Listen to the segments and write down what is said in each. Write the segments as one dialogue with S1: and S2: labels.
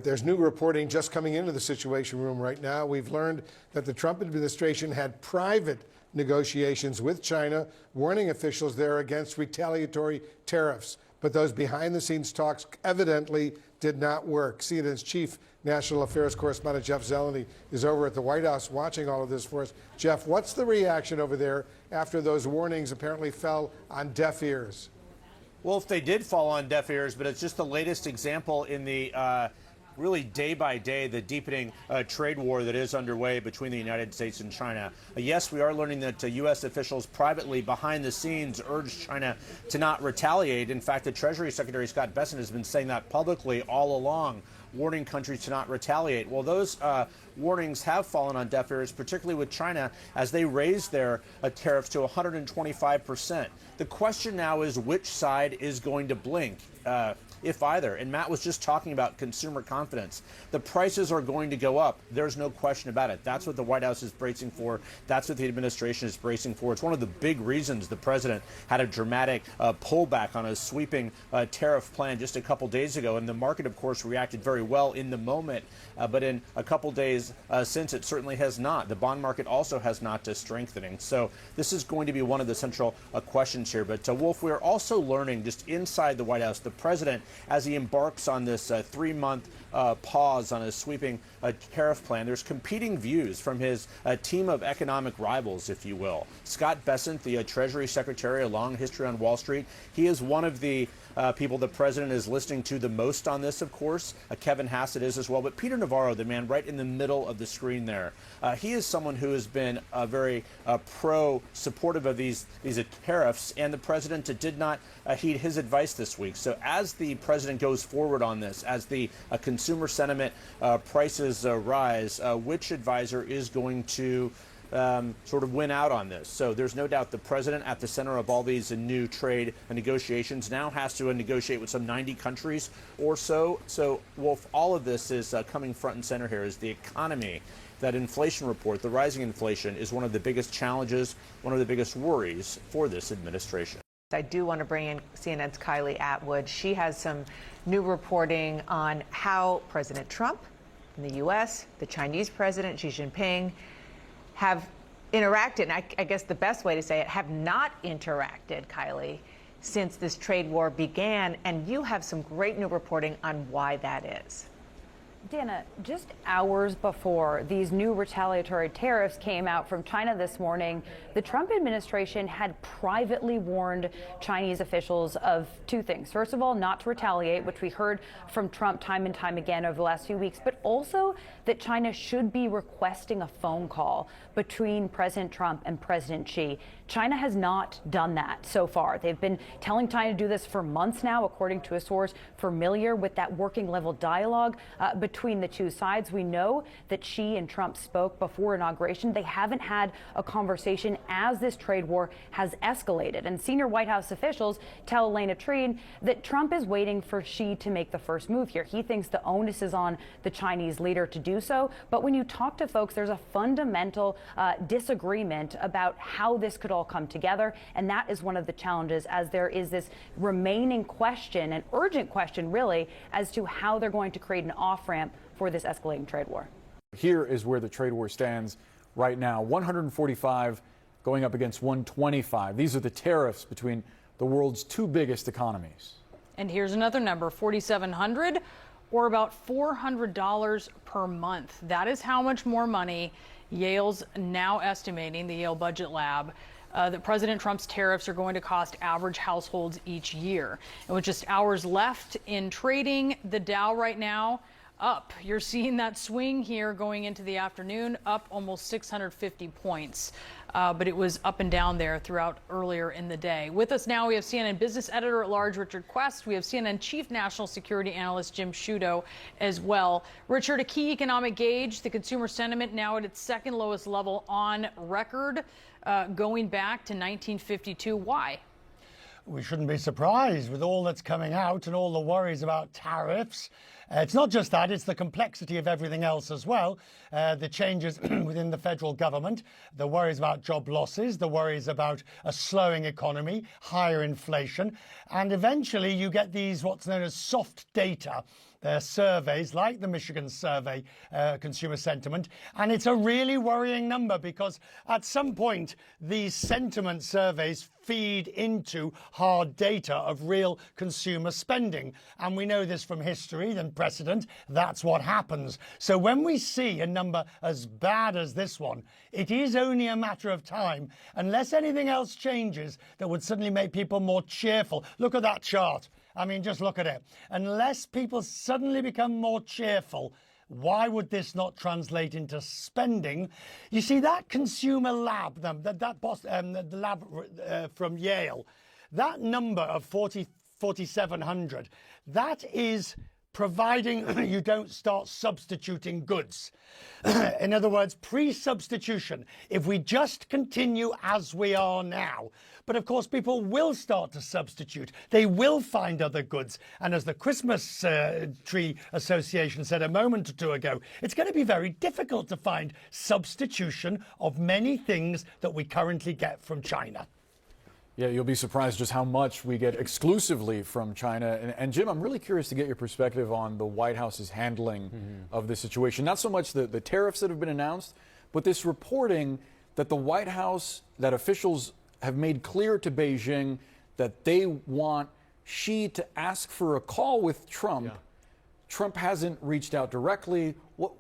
S1: there's new reporting just coming into the Situation Room right now. We've learned that the Trump administration had private negotiations with China, warning officials there against retaliatory tariffs. But those behind-the-scenes talks evidently did not work. CNN's chief national affairs correspondent Jeff Zeleny is over at the White House watching all of this for us. Jeff, what's the reaction over there after those warnings apparently fell on deaf ears?
S2: Well, if they did fall on deaf ears, but it's just the latest example in the really day by day, the deepening trade war that is underway between the United States and China. Yes, we are learning that U.S. officials privately behind the scenes urged China to not retaliate. In fact, the Treasury Secretary Scott Bessent has been saying that publicly all along, warning countries to not retaliate. Well, those warnings have fallen on deaf ears, particularly with China, as they raised their tariffs to 125%. The question now is which side is going to blink, if either. And Matt was just talking about consumer confidence. The prices are going to go up. There's no question about it. That's what the White House is bracing for. That's what the administration is bracing for. It's one of the big reasons the president had a dramatic pullback on a sweeping tariff plan just a couple days ago. And the market, of course, reacted very well in the moment. But in a couple days since, it certainly has not. The bond market also has not strengthening. So this is going to be one of the central questions here. But Wolf, we're also learning just inside the White House, the president, as he embarks on this 3-month pause on a sweeping tariff plan, there's competing views from his team of economic rivals, if you will. Scott Bessent, the Treasury Secretary, a long history on Wall Street, he is one of the people the president is listening to the most on this, of course. Kevin Hassett is as well. But Peter Navarro, the man right in the middle of the screen there, he is someone who has been very pro-supportive of these tariffs, and the president did not heed his advice this week. So as the president goes forward on this, as the consumer sentiment prices rise, which advisor is going to sort of win out on this? So there's no doubt the president, at the center of all these new trade negotiations, now has to negotiate with some 90 countries or so. So, Wolf, all of this is coming front and center here is the economy. That inflation report, the rising inflation, is one of the biggest challenges, one of the biggest worries for this administration.
S3: I do want to bring in CNN's Kylie Atwood. She has some new reporting on how President Trump in the U.S., the Chinese president, Xi Jinping, have interacted, and I guess the best way to say it, have not interacted, Kylie, since this trade war began. And you have some great new reporting on why that is.
S4: Dana, just hours before these new retaliatory tariffs came out from China this morning, the Trump administration had privately warned Chinese officials of two things. First of all, not to retaliate, which we heard from Trump time and time again over the last few weeks, but also that China should be requesting a phone call between President Trump and President Xi. China has not done that so far. They've been telling China to do this for months now, according to a source familiar with that working level dialogue between the two sides. We know that Xi and Trump spoke before inauguration. They haven't had a conversation as this trade war has escalated. And senior White House officials tell Elena Trine that Trump is waiting for Xi to make the first move here. He thinks the onus is on the Chinese leader to do so. But when you talk to folks, there's a fundamental disagreement about how this could all come together. And that is one of the challenges, as there is this remaining question, an urgent question really, as to how they're going to create an off-ramp for this escalating trade war.
S5: Here is where the trade war stands right now. 145 going up against 125. These are the tariffs between the world's two biggest economies.
S6: And here's another number, 4,700 or about $400 per month. That is how much more money Yale's now estimating, the Yale Budget Lab, that President Trump's tariffs are going to cost average households each year. And with just hours left in trading, the Dow right now up. You're seeing that swing here going into the afternoon, up almost 650 points. But it was up and down there throughout earlier in the day. With us now, we have CNN business editor-at-large Richard Quest. We have CNN chief national security analyst Jim Sciutto as well. Richard, a key economic gauge, the consumer sentiment now at its second lowest level on record, going back to 1952. Why?
S7: We shouldn't be surprised with all that's coming out and all the worries about tariffs. It's not just that, it's the complexity of everything else as well. The changes within the federal government, the worries about job losses, the worries about a slowing economy, higher inflation. And eventually you get these what's known as soft data surveys, like the Michigan survey, consumer sentiment, and it's a really worrying number because at some point these sentiment surveys feed into hard data of real consumer spending. And we know this from history and precedent. That's what happens. So when we see a number as bad as this one, it is only a matter of time, unless anything else changes that would suddenly make people more cheerful. Look at that chart. I mean, just look at it. Unless people suddenly become more cheerful, why would this not translate into spending? You see, that consumer lab, the lab from Yale, that number of 4,700, that is providing you don't start substituting goods. In other words, pre-substitution, if we just continue as we are now. But of course, people will start to substitute. They will find other goods. And as the Christmas Tree Association said a moment or two ago, it's going to be very difficult to find substitution of many things that we currently get from China.
S5: Yeah, you'll be surprised just how much we get exclusively from China. And Jim, I'm really curious to get your perspective on the White House's handling of this situation. Not so much the tariffs that have been announced, but this reporting that the White House, that officials have made clear to Beijing that they want Xi to ask for a call with Trump. Yeah. Trump hasn't reached out directly. What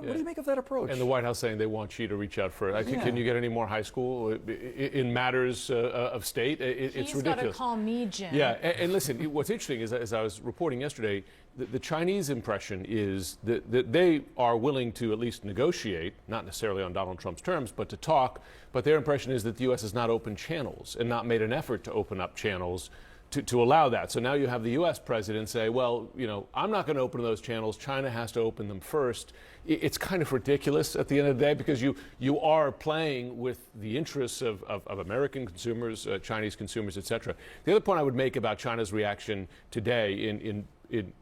S5: do you make of that approach?
S8: And the White House saying they want Xi to reach out for it. I think, can you get any more high school in matters of state? It's ridiculous.
S6: He's got to call me, Jim.
S8: Yeah, and listen, what's interesting is, as I was reporting yesterday, the Chinese impression is that they are willing to at least negotiate, not necessarily on Donald Trump's terms, but to talk. But their impression is that the U.S. has not opened channels and not made an effort to open up channels to allow that. So now you have the U.S. president say, well, I'm not going to open those channels. China has to open them first. It's kind of ridiculous at the end of the day because you are playing with the interests of American consumers, Chinese consumers, et cetera. The other point I would make about China's reaction today in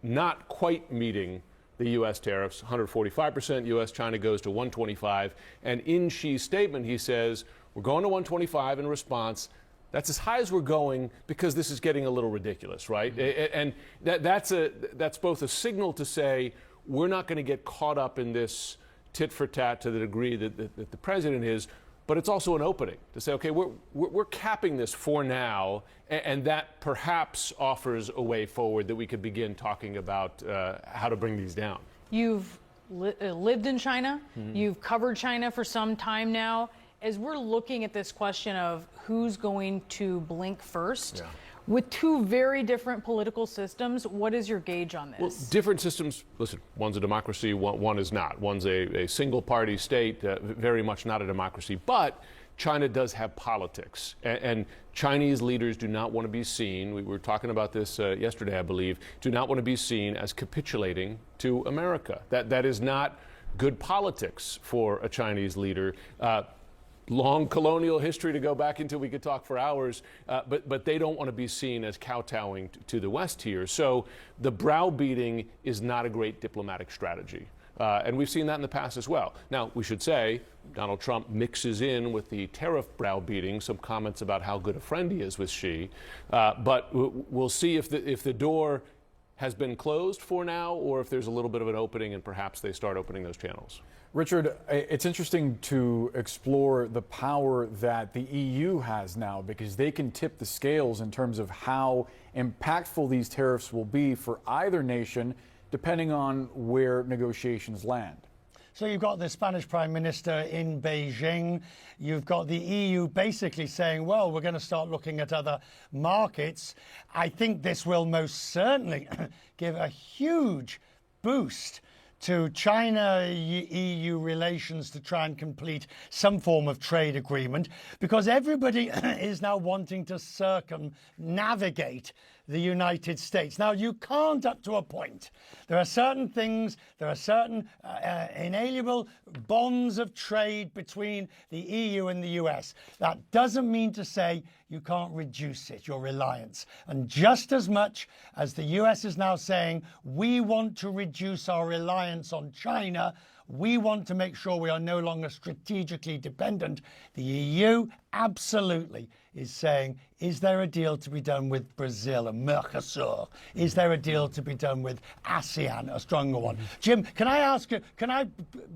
S8: not quite meeting the U.S. tariffs, 145%, U.S. China goes to 125. And in Xi's statement, he says, we're going to 125 in response. That's as high as we're going because this is getting a little ridiculous, right? And that's both a signal to say we're not going to get caught up in this tit for tat to the degree that the president is, but it's also an opening to say, okay, we're capping this for now, and that perhaps offers a way forward that we could begin talking about how to bring these down.
S6: You've lived in China. You've covered China for some time now. As we're looking at this question of who's going to blink first, with two very different political systems, what is your gauge on this?
S8: Well, different systems, listen, one's a democracy, one is not. One's a single-party state, very much not a democracy. But China does have politics, and Chinese leaders do not want to be seen, we were talking about this yesterday, I believe, do not want to be seen as capitulating to America. That is not good politics for a Chinese leader. Long colonial history to go back into, we could talk for hours, but they don't want to be seen as kowtowing to the West here. So the browbeating is not a great diplomatic strategy. And we've seen that in the past as well. Now, we should say, Donald Trump mixes in with the tariff browbeating some comments about how good a friend he is with Xi. But we'll see if the door has been closed for now or if there's a little bit of an opening and perhaps they start opening those channels.
S5: Richard, it's interesting to explore the power that the EU has now because they can tip the scales in terms of how impactful these tariffs will be for either nation, depending on where negotiations land.
S7: So you've got the Spanish Prime Minister in Beijing. You've got the EU basically saying, well, we're going to start looking at other markets. I think this will most certainly give a huge boost to China-EU relations to try and complete some form of trade agreement because everybody is now wanting to circumnavigate the United States. Now, you can't up to a point. There are certain things, there are certain inalienable bonds of trade between the EU and the US. That doesn't mean to say you can't reduce it, your reliance. And just as much as the US is now saying we want to reduce our reliance on China, We want to make sure we are no longer strategically dependent. The EU absolutely is saying, is there a deal to be done with Brazil and Mercosur? Is there a deal to be done with ASEAN, a stronger one? Jim, can I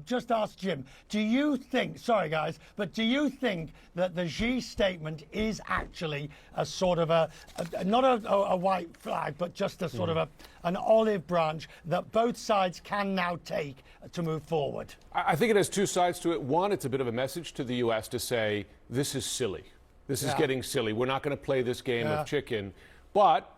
S7: just ask Jim, do you think, sorry guys, but do you think that the Xi statement is actually a sort of not a white flag, but just a sort of an olive branch that both sides can now take to move forward?
S8: I think it has two sides to it. One, it's a bit of a message to the U.S. to say, this is silly. This is getting silly. We're not going to play this game of chicken. But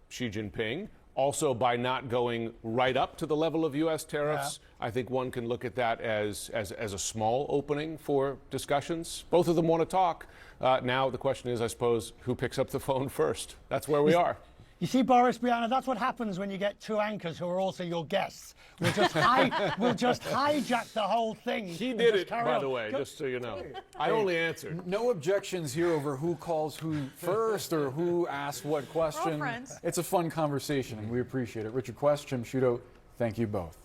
S8: Xi Jinping, also by not going right up to the level of U.S. tariffs, I think one can look at that as a small opening for discussions. Both of them want to talk. Now the question is, I suppose, who picks up the phone first? That's where we are.
S7: You see, Boris, Brianna, that's what happens when you get two anchors who are also your guests. We'll just hijack the whole thing.
S8: He did it, by the way, just so you know. I only answered.
S5: No objections here over who calls who first or who asks what question.
S6: We're all friends.
S5: It's a fun conversation, and we appreciate it. Richard Quest, Jim Sciutto, thank you both.